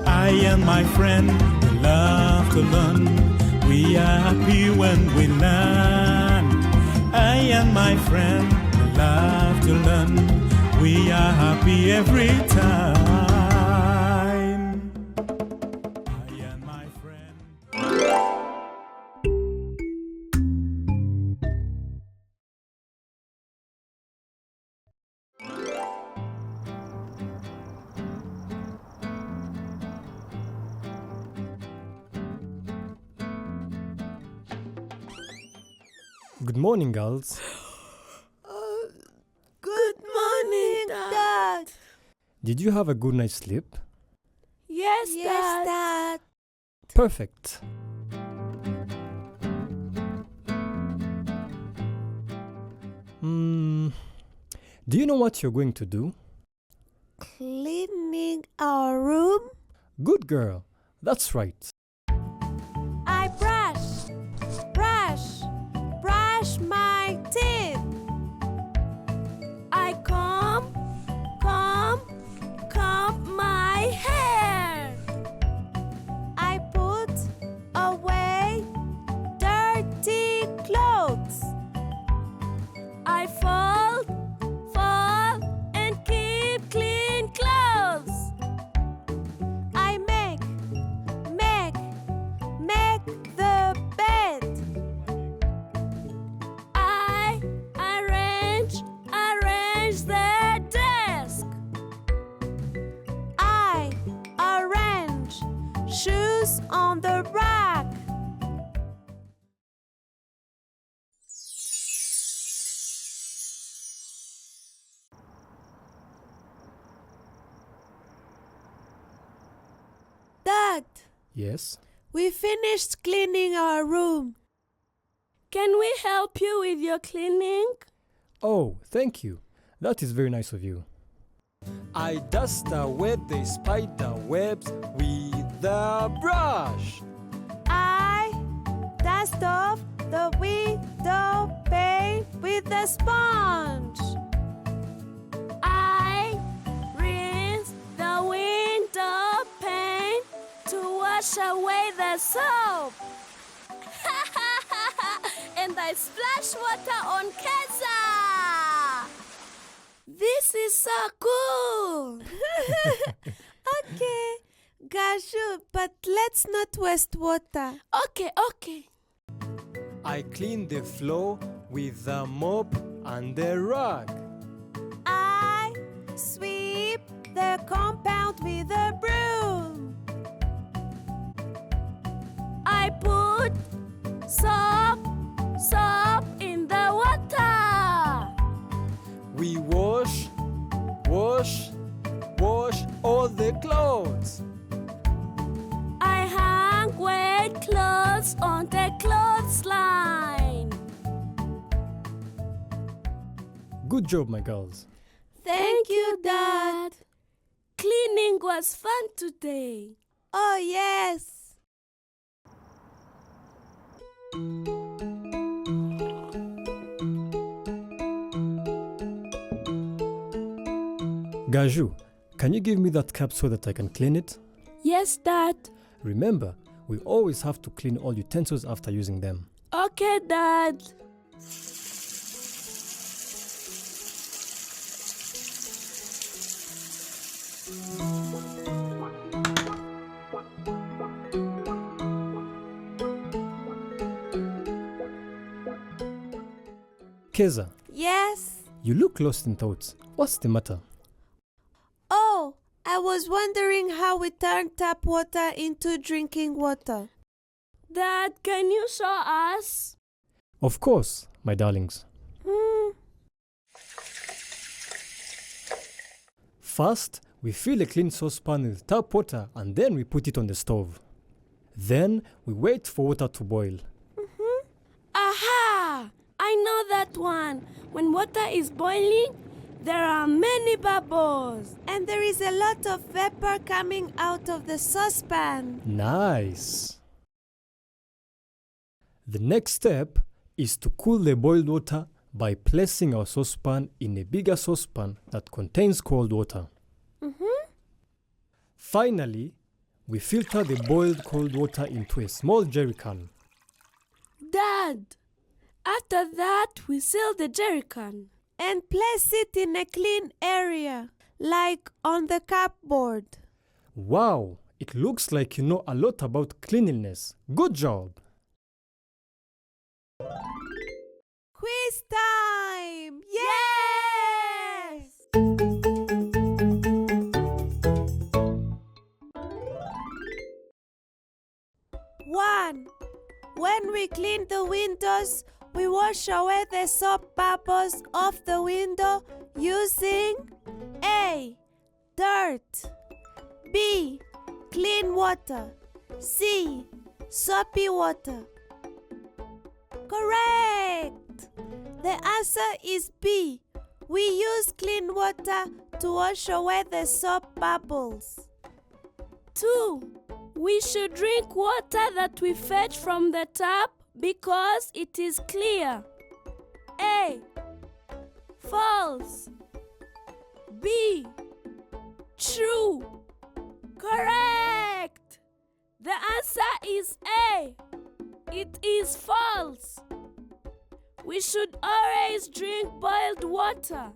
I and my friend, we love to learn. We are happy when we learn. I and my friend, we love to learn. We are happy every time. I and my friend. Good morning, girls. Good morning, Dad. Did you have a good night's sleep? Yes, Dad. Perfect. Do you know what you're going to do? Cleaning our room. Good girl. That's right. I brush my teeth. I comb my hair. I put away dirty clothes. I fold and keep clean clothes. I make the bed. I arrange the desk. I arrange shoes on the rack. Dad, Yes? we finished cleaning our room. Can we help you with your cleaning? Oh, thank you. That is very nice of you. I dust away the spider webs with the brush. I dust off the window pane with the sponge. I rinse the window pane to wash away the soap. And I splash water on Keza. This is so cool. Okay, Gaju, but let's not waste water. Okay. I clean the floor with the mop and the rag. I sweep the compound with a broom. I put soap in the water. We wash all the clothes. I hang wet clothes on the clothesline. Good job, my girls. Thank you, Dad. Cleaning was fun today. Oh, yes. Gaju, can you give me that cap so that I can clean it? Yes, Dad. Remember, we always have to clean all utensils after using them. Okay, Dad. Keza, Yes. you look lost in thoughts. What's the matter? Oh, I was wondering how we turn tap water into drinking water. Dad, can you show us? Of course, my darlings. First, we fill a clean saucepan with tap water and then we put it on the stove. Then we wait for water to boil. Aha! I know that one. When water is boiling, There are many bubbles. And there is a lot of vapor coming out of the saucepan. Nice! The next step is to cool the boiled water by placing our saucepan in a bigger saucepan that contains cold water. Finally, we filter the boiled cold water into a small jerry can. Dad, after that we seal the jerry can and place it in a clean area, like on the cupboard. Wow, it looks like you know a lot about cleanliness. Good job! Quiz time! Yes! One. When we clean the windows, we wash away the soap bubbles off the window using A. Dirt, B. Clean water, C. Soapy water. Correct! The answer is B. We use clean water to wash away the soap bubbles. 2. We should drink water that we fetch from the tap because it is clear. A. False. B. True. Correct! The answer is A. It is false. We should always drink boiled water.